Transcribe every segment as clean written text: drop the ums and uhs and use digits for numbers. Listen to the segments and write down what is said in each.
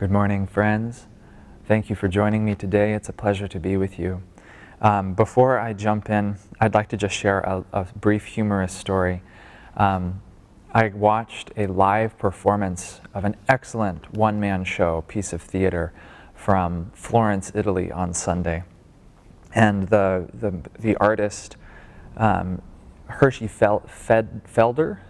Good morning, friends. Thank you for joining me today. It's a pleasure to be with you. Before I jump in, I'd like to just share a brief humorous story. I watched a live performance of an excellent one-man show, piece of theater, from Florence, Italy on Sunday. And the artist, Hershey Felder,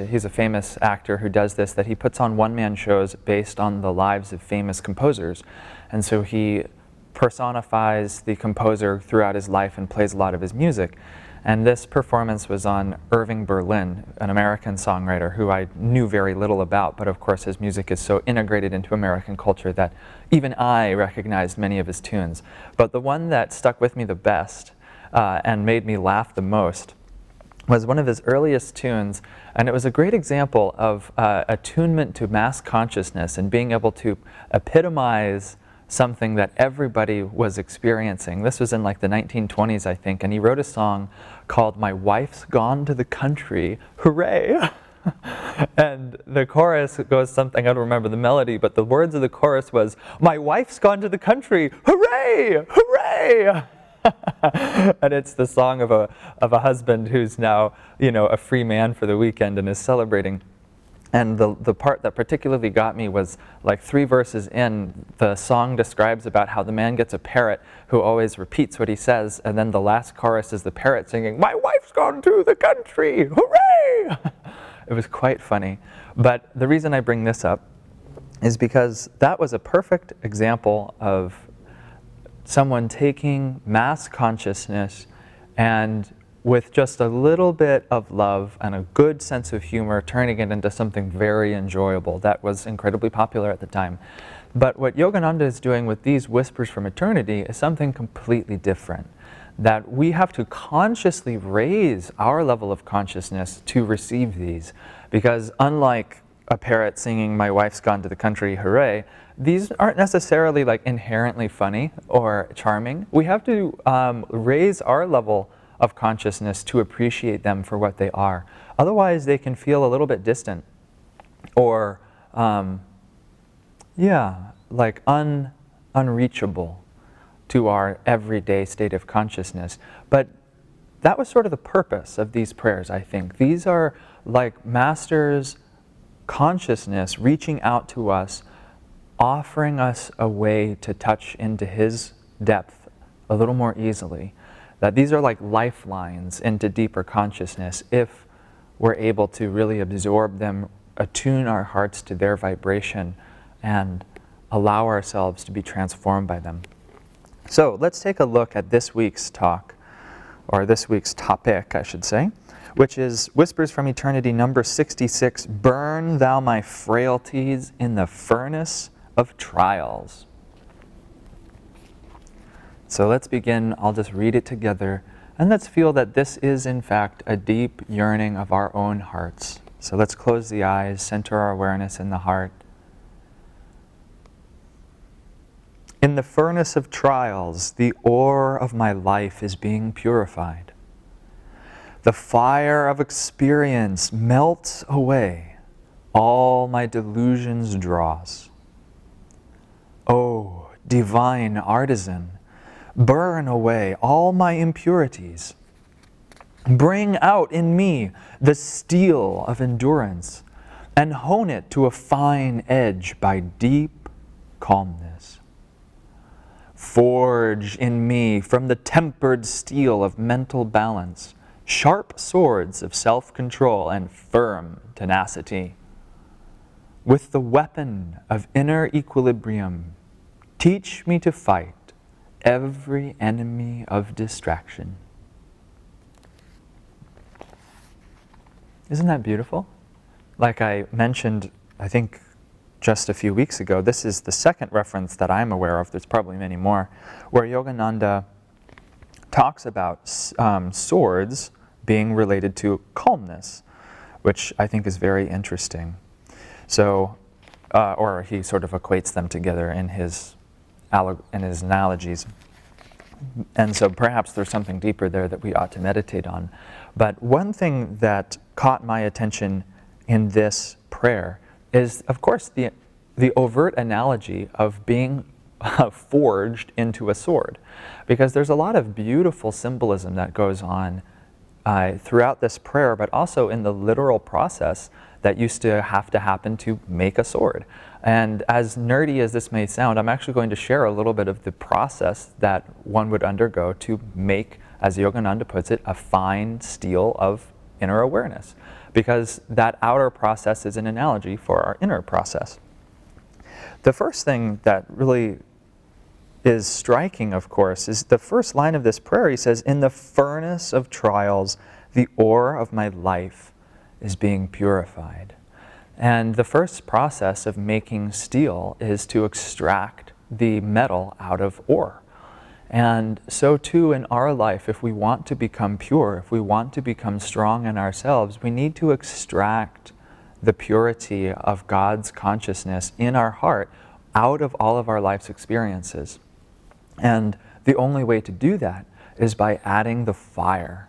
he's a famous actor who does this, that he puts on one-man shows based on the lives of famous composers. And so he personifies the composer throughout his life and plays a lot of his music. And this performance was on Irving Berlin, an American songwriter who I knew very little about, but of course his music is so integrated into American culture that even I recognized many of his tunes. But the one that stuck with me the best and made me laugh the most was one of his earliest tunes, and it was a great example of attunement to mass consciousness and being able to epitomize something that everybody was experiencing. This was in like the 1920s, I think, and he wrote a song called "My Wife's Gone to the Country, Hooray!" And the chorus goes something, I don't remember the melody, but the words of the chorus was, "My wife's gone to the country, hooray, hooray!" And it's the song of a husband who's now, a free man for the weekend and is celebrating. And the part that particularly got me was like 3 verses in, the song describes about how the man gets a parrot who always repeats what he says, and then the last chorus is the parrot singing, "My wife's gone to the country, hooray!" It was quite funny. But the reason I bring this up is because that was a perfect example of someone taking mass consciousness and with just a little bit of love and a good sense of humor, turning it into something very enjoyable. That was incredibly popular at the time. But what Yogananda is doing with these whispers from eternity is something completely different. That we have to consciously raise our level of consciousness to receive these. Because unlike a parrot singing "My wife's gone to the country, hooray," these aren't necessarily like inherently funny or charming. We have to raise our level of consciousness to appreciate them for what they are. Otherwise, they can feel a little bit distant or, like unreachable to our everyday state of consciousness. But that was sort of the purpose of these prayers, I think. These are like Master's consciousness reaching out to us, offering us a way to touch into his depth a little more easily. That these are like lifelines into deeper consciousness if we're able to really absorb them, attune our hearts to their vibration, and allow ourselves to be transformed by them. So let's take a look at this week's talk, or this week's topic, I should say, which is Whispers from Eternity number 66, "Burn Thou My Frailties in the Furnace of Trials." So let's begin. I'll just read it together, and let's feel that this is in fact a deep yearning of our own hearts. So let's close the eyes, center our awareness in the heart. In the furnace of trials, the ore of my life is being purified. The fire of experience melts away all my delusions' dross. O divine artisan, burn away all my impurities. Bring out in me the steel of endurance and hone it to a fine edge by deep calmness. Forge in me from the tempered steel of mental balance sharp swords of self-control and firm tenacity. With the weapon of inner equilibrium, teach me to fight every enemy of distraction. Isn't that beautiful? Like I mentioned, I think just a few weeks ago, this is the second reference that I'm aware of, there's probably many more, where Yogananda talks about swords being related to calmness, which I think is very interesting. So, or he sort of equates them together in his analogies. And so perhaps there's something deeper there that we ought to meditate on. But one thing that caught my attention in this prayer is, of course, the the overt analogy of being forged into a sword, because there's a lot of beautiful symbolism that goes on throughout this prayer, but also in the literal process that used to have to happen to make a sword. And as nerdy as this may sound, I'm actually going to share a little bit of the process that one would undergo to make, as Yogananda puts it, a fine steel of inner awareness, because that outer process is an analogy for our inner process. The first thing that really is striking, of course, is the first line of this prayer. He says, "In the furnace of trials, the ore of my life is being purified." And the first process of making steel is to extract the metal out of ore. And so too in our life, if we want to become pure, if we want to become strong in ourselves, we need to extract the purity of God's consciousness in our heart out of all of our life's experiences. And the only way to do that is by adding the fire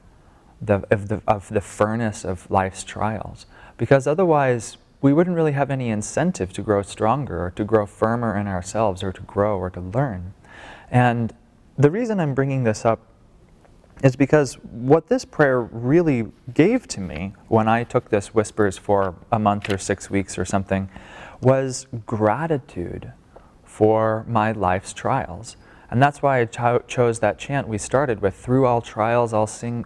of the furnace of life's trials. Because otherwise, we wouldn't really have any incentive to grow stronger or to grow firmer in ourselves or to grow or to learn. And the reason I'm bringing this up is because what this prayer really gave to me when I took this Whispers for a month or 6 weeks or something was gratitude for my life's trials. And that's why I chose that chant we started with, "Through all trials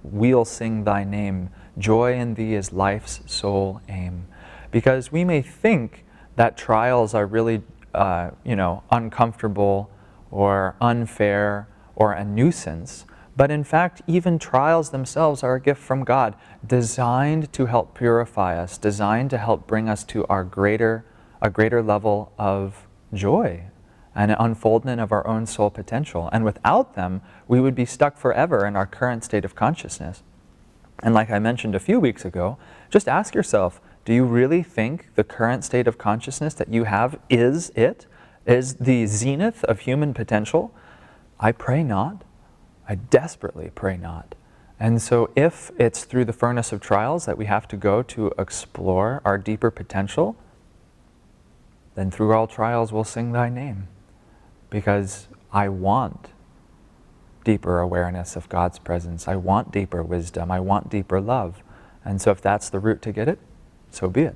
we'll sing thy name. Joy in thee is life's sole aim." Because we may think that trials are really, uncomfortable or unfair or a nuisance, but in fact, even trials themselves are a gift from God, designed to help purify us, designed to help bring us to a greater level of joy and an unfoldment of our own soul potential. And without them, we would be stuck forever in our current state of consciousness. And like I mentioned a few weeks ago, just ask yourself, do you really think the current state of consciousness that you have is the zenith of human potential? I pray not. I desperately pray not. And so if it's through the furnace of trials that we have to go to explore our deeper potential, then through all trials we'll sing thy name. Because I want deeper awareness of God's presence. I want deeper wisdom. I want deeper love. And so if that's the route to get it, so be it.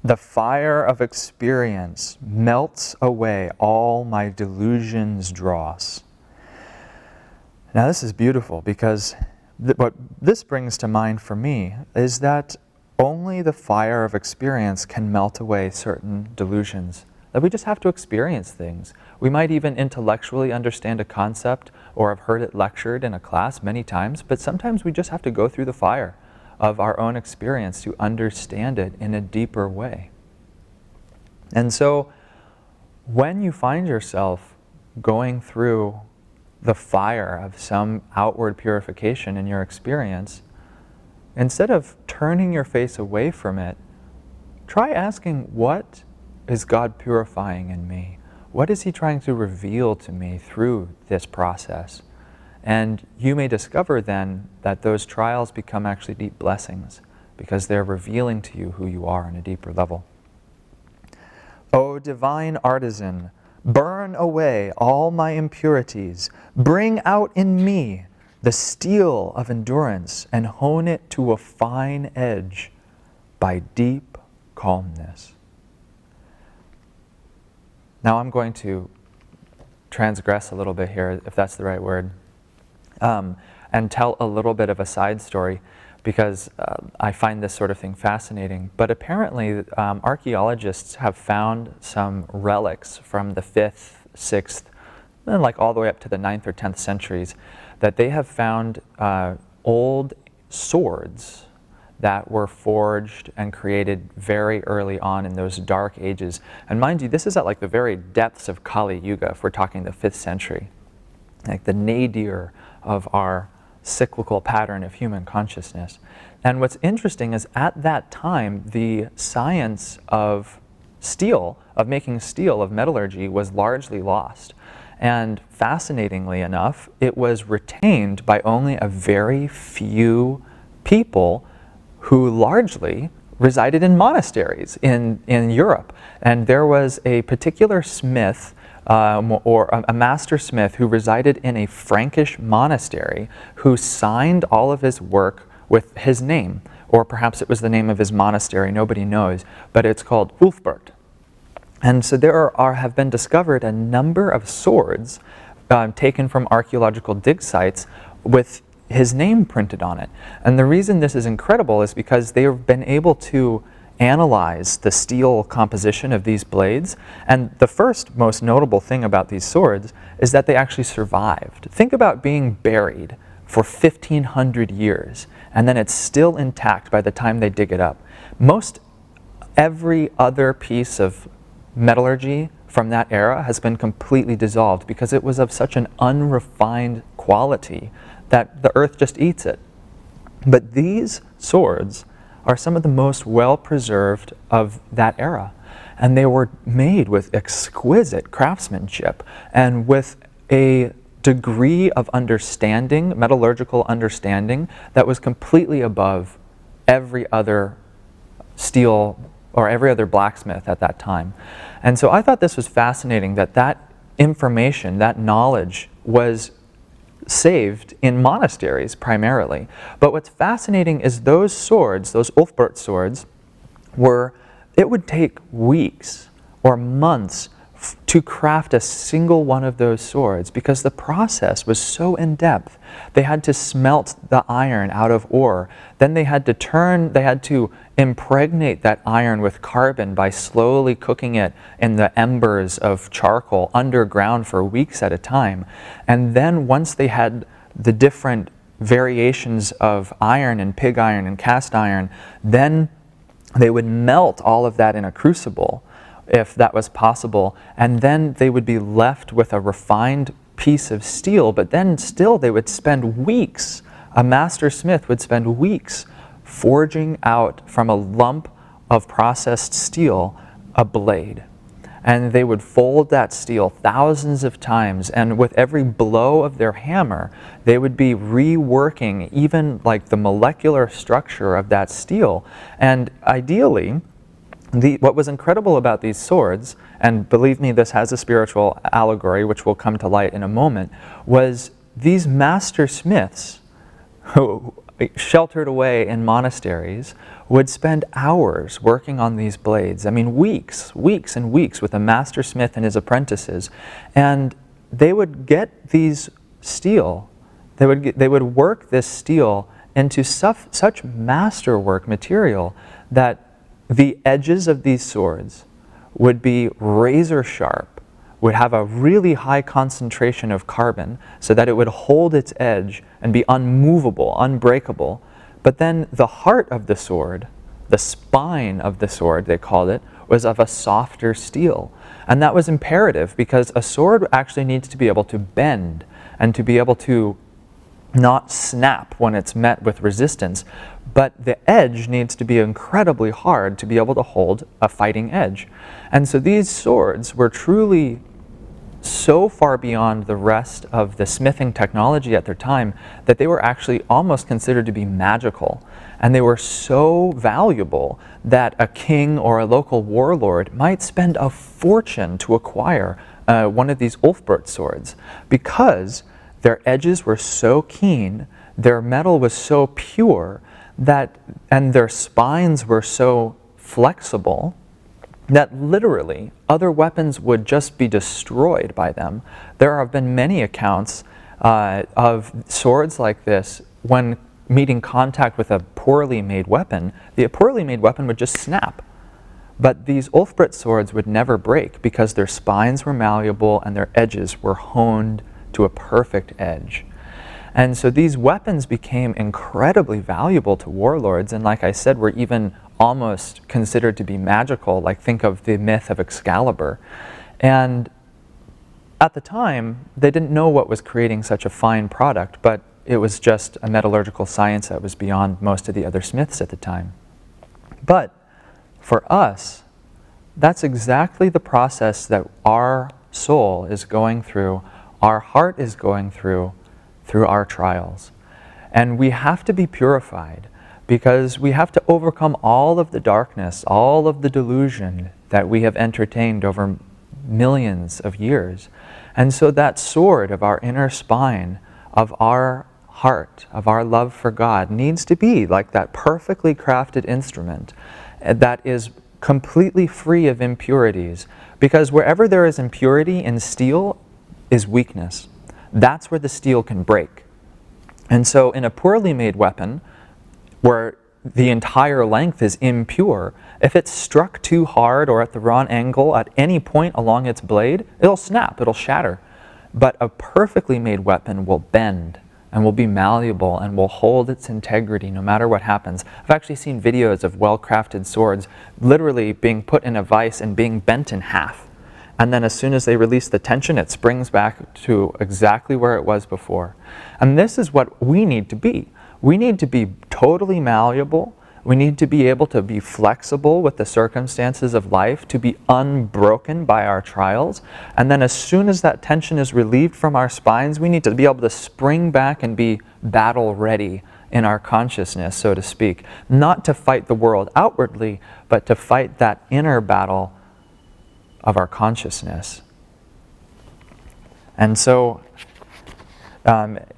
The fire of experience melts away all my delusions' dross. Now this is beautiful, because what this brings to mind for me is that only the fire of experience can melt away certain delusions. That we just have to experience things. We might even intellectually understand a concept or have heard it lectured in a class many times, but sometimes we just have to go through the fire of our own experience to understand it in a deeper way. And so when you find yourself going through the fire of some outward purification in your experience, instead of turning your face away from it, try asking, what is God purifying in me? What is He trying to reveal to me through this process? And you may discover then that those trials become actually deep blessings, because they're revealing to you who you are on a deeper level. O divine artisan, burn away all my impurities. Bring out in me the steel of endurance and hone it to a fine edge by deep calmness. Now I'm going to transgress a little bit here, if that's the right word, and tell a little bit of a side story, because I find this sort of thing fascinating. But apparently archaeologists have found some relics from the 5th, 6th, and like all the way up to the 9th or 10th centuries, that they have found old swords that were forged and created very early on in those dark ages. And mind you, this is at like the very depths of Kali Yuga, if we're talking the 5th century, like the nadir of our cyclical pattern of human consciousness. And what's interesting is at that time, the science of steel, of making steel, of metallurgy, was largely lost. And fascinatingly enough, it was retained by only a very few people who largely resided in monasteries in Europe. And there was a particular smith, or a master smith, who resided in a Frankish monastery, who signed all of his work with his name, or perhaps it was the name of his monastery, nobody knows, but it's called Ulfbert. And so there have been discovered a number of swords taken from archaeological dig sites with his name printed on it. And the reason this is incredible is because they have been able to analyze the steel composition of these blades. And the first most notable thing about these swords is that they actually survived. Think about being buried for 1,500 years, and then it's still intact by the time they dig it up. Most every other piece of metallurgy from that era has been completely dissolved because it was of such an unrefined quality that the earth just eats it. But these swords are some of the most well-preserved of that era. And they were made with exquisite craftsmanship and with a degree of understanding, metallurgical understanding, that was completely above every other steel or every other blacksmith at that time. And so I thought this was fascinating that that information, that knowledge was saved in monasteries primarily. But what's fascinating is those swords, those Ulfbert swords, it would take weeks or months to craft a single one of those swords because the process was so in-depth. They had to smelt the iron out of ore. Then they had to impregnate that iron with carbon by slowly cooking it in the embers of charcoal underground for weeks at a time. And then once they had the different variations of iron and pig iron and cast iron, then they would melt all of that in a crucible, if that was possible, and then they would be left with a refined piece of steel, but then still they would spend weeks, a master smith would spend weeks forging out from a lump of processed steel a blade. And they would fold that steel thousands of times, and with every blow of their hammer, they would be reworking even like the molecular structure of that steel. And ideally, what was incredible about these swords, and believe me, this has a spiritual allegory which will come to light in a moment, was these master smiths who sheltered away in monasteries would spend hours working on these blades. I mean, weeks and weeks with a master smith and his apprentices. And they would get these steel, they would work this steel into such masterwork material that the edges of these swords would be razor sharp, would have a really high concentration of carbon so that it would hold its edge and be unmovable, unbreakable. But then the heart of the sword, the spine of the sword, they called it, was of a softer steel. And that was imperative because a sword actually needs to be able to bend and to be able to not snap when it's met with resistance, but the edge needs to be incredibly hard to be able to hold a fighting edge. And so these swords were truly so far beyond the rest of the smithing technology at their time that they were actually almost considered to be magical. And they were so valuable that a king or a local warlord might spend a fortune to acquire one of these Ulfbert swords because their edges were so keen, their metal was so pure, and their spines were so flexible that literally other weapons would just be destroyed by them. There have been many accounts of swords like this when meeting contact with a poorly made weapon, the poorly made weapon would just snap. But these Ulfbert swords would never break because their spines were malleable and their edges were honed to a perfect edge. And so these weapons became incredibly valuable to warlords, and like I said, were even almost considered to be magical, like think of the myth of Excalibur. And at the time, they didn't know what was creating such a fine product, but it was just a metallurgical science that was beyond most of the other smiths at the time. But for us, that's exactly the process that our soul is going through, our heart is going through our trials. And we have to be purified because we have to overcome all of the darkness, all of the delusion that we have entertained over millions of years. And so that sword of our inner spine, of our heart, of our love for God, needs to be like that perfectly crafted instrument that is completely free of impurities. Because wherever there is impurity in steel is weakness. That's where the steel can break. And so in a poorly made weapon, where the entire length is impure, if it's struck too hard or at the wrong angle at any point along its blade, it'll snap, it'll shatter. But a perfectly made weapon will bend and will be malleable and will hold its integrity no matter what happens. I've actually seen videos of well-crafted swords literally being put in a vise and being bent in half. And then as soon as they release the tension, it springs back to exactly where it was before. And this is what we need to be. We need to be totally malleable. We need to be able to be flexible with the circumstances of life, to be unbroken by our trials. And then as soon as that tension is relieved from our spines, we need to be able to spring back and be battle ready in our consciousness, so to speak. Not to fight the world outwardly, but to fight that inner battle of our consciousness. And so,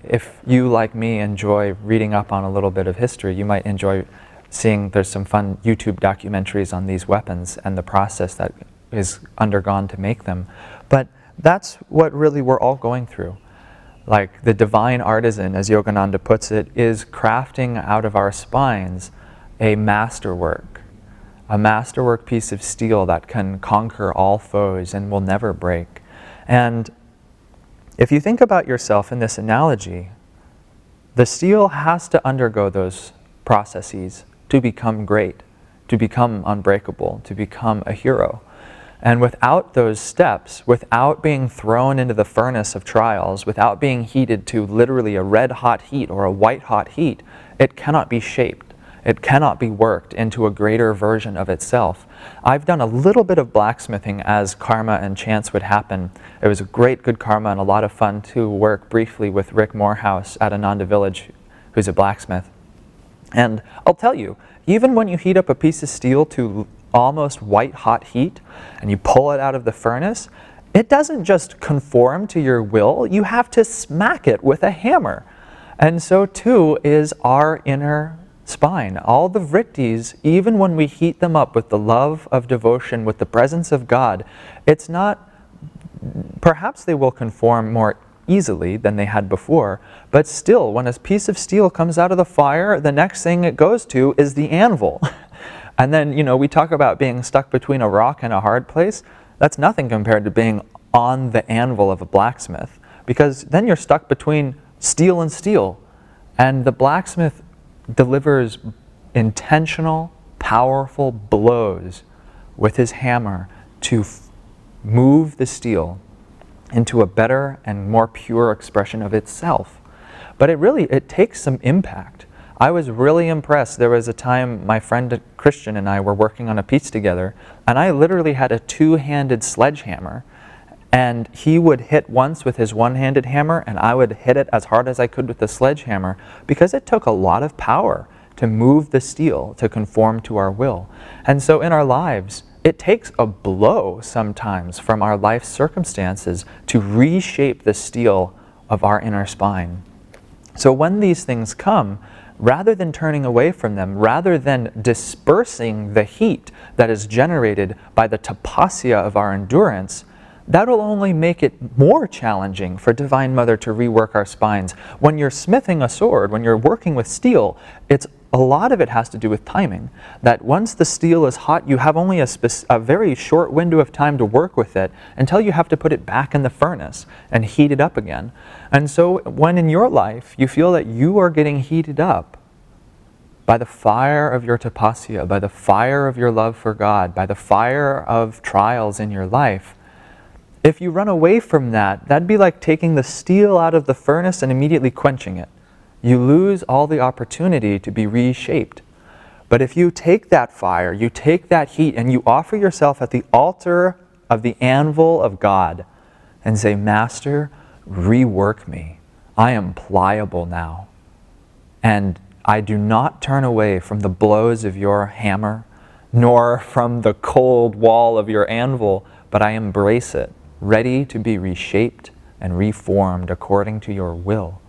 if you, like me, enjoy reading up on a little bit of history, you might enjoy seeing there's some fun YouTube documentaries on these weapons and the process that is undergone to make them. But that's what really we're all going through. Like the divine artisan, as Yogananda puts it, is crafting out of our spines a masterwork piece of steel that can conquer all foes and will never break. And if you think about yourself in this analogy, the steel has to undergo those processes to become great, to become unbreakable, to become a hero. And without those steps, without being thrown into the furnace of trials, without being heated to literally a red-hot heat or a white-hot heat, it cannot be shaped. It cannot be worked into a greater version of itself. I've done a little bit of blacksmithing as karma and chance would happen. It was a great, good karma and a lot of fun to work briefly with Rick Morehouse at Ananda Village, who's a blacksmith. And I'll tell you, even when you heat up a piece of steel to almost white-hot heat and you pull it out of the furnace, it doesn't just conform to your will, you have to smack it with a hammer. And so too is our inner spine. All the vrittis, even when we heat them up with the love of devotion, with the presence of God, it's not, perhaps they will conform more easily than they had before, but still, when a piece of steel comes out of the fire, the next thing it goes to is the anvil. And then, we talk about being stuck between a rock and a hard place. That's nothing compared to being on the anvil of a blacksmith, because then you're stuck between steel and steel. And the blacksmith delivers intentional, powerful blows with his hammer to move the steel into a better and more pure expression of itself. But it takes some impact. I was really impressed. There was a time my friend Christian and I were working on a piece together, and I literally had a two-handed sledgehammer. And he would hit once with his one-handed hammer, and I would hit it as hard as I could with the sledgehammer, because it took a lot of power to move the steel to conform to our will. And so in our lives, it takes a blow sometimes from our life circumstances to reshape the steel of our inner spine. So when these things come, rather than turning away from them, rather than dispersing the heat that is generated by the tapasya of our endurance, that'll only make it more challenging for Divine Mother to rework our spines. When you're smithing a sword, when you're working with steel, a lot of it has to do with timing. That once the steel is hot, you have only a very short window of time to work with it until you have to put it back in the furnace and heat it up again. And so when in your life you feel that you are getting heated up by the fire of your tapasya, by the fire of your love for God, by the fire of trials in your life, if you run away from that, that'd be like taking the steel out of the furnace and immediately quenching it. You lose all the opportunity to be reshaped. But if you take that fire, you take that heat, and you offer yourself at the altar of the anvil of God and say, Master, rework me. I am pliable now. And I do not turn away from the blows of your hammer, nor from the cold wall of your anvil, but I embrace it, ready to be reshaped and reformed according to your will.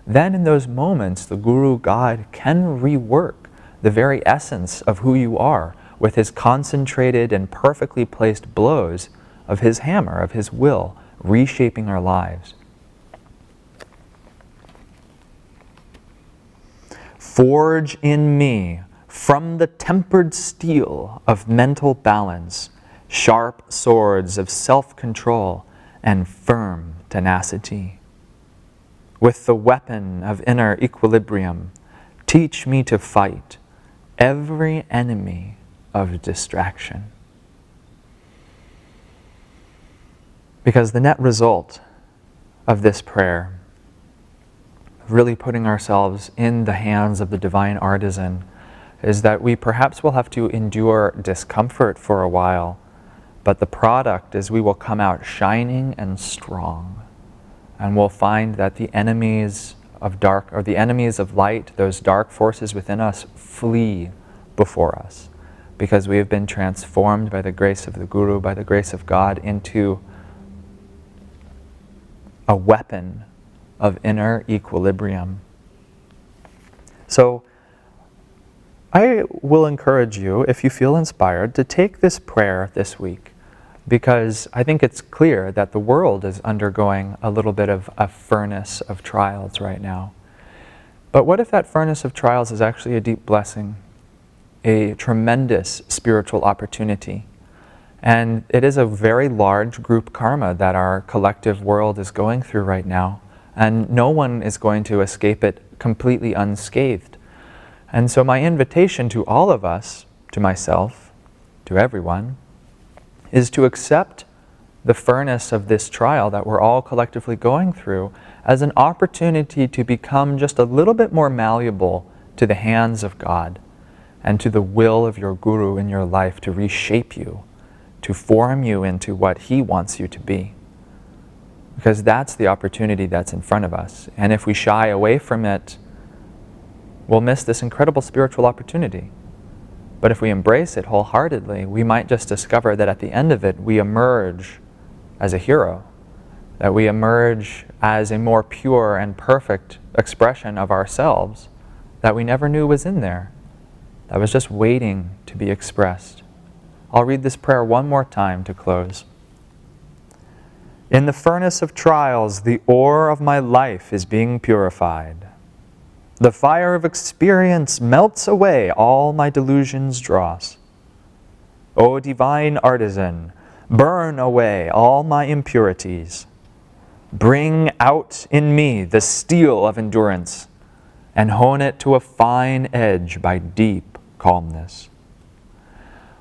Then in those moments, the Guru God can rework the very essence of who you are with his concentrated and perfectly placed blows of his hammer, of his will, reshaping our lives. Forge in me, from the tempered steel of mental balance, sharp swords of self-control and firm tenacity. With the weapon of inner equilibrium, teach me to fight every enemy of distraction. Because the net result of this prayer, really putting ourselves in the hands of the divine artisan, is that we perhaps will have to endure discomfort for a while, but the product is we will come out shining and strong. And we'll find that the enemies of dark, or the enemies of light, those dark forces within us, flee before us, because we have been transformed by the grace of the Guru, by the grace of God, into a weapon of inner equilibrium. So I will encourage you, if you feel inspired, to take this prayer this week, because I think it's clear that the world is undergoing a little bit of a furnace of trials right now. But what if that furnace of trials is actually a deep blessing, a tremendous spiritual opportunity? And it is a very large group karma that our collective world is going through right now. And no one is going to escape it completely unscathed. And so my invitation to all of us, to myself, to everyone, is to accept the furnace of this trial that we're all collectively going through as an opportunity to become just a little bit more malleable to the hands of God and to the will of your Guru in your life to reshape you, to form you into what he wants you to be. Because that's the opportunity that's in front of us. And if we shy away from it, we'll miss this incredible spiritual opportunity. But if we embrace it wholeheartedly, we might just discover that at the end of it, we emerge as a hero, that we emerge as a more pure and perfect expression of ourselves that we never knew was in there, that was just waiting to be expressed. I'll read this prayer one more time to close. In the furnace of trials, the ore of my life is being purified. The fire of experience melts away all my delusions' dross. O divine artisan, burn away all my impurities. Bring out in me the steel of endurance and hone it to a fine edge by deep calmness.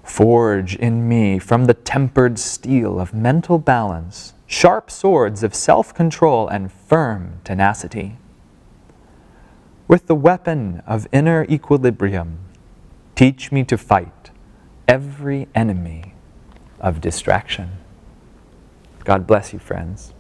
Forge in me from the tempered steel of mental balance sharp swords of self-control and firm tenacity. With the weapon of inner equilibrium, teach me to fight every enemy of distraction. God bless you, friends.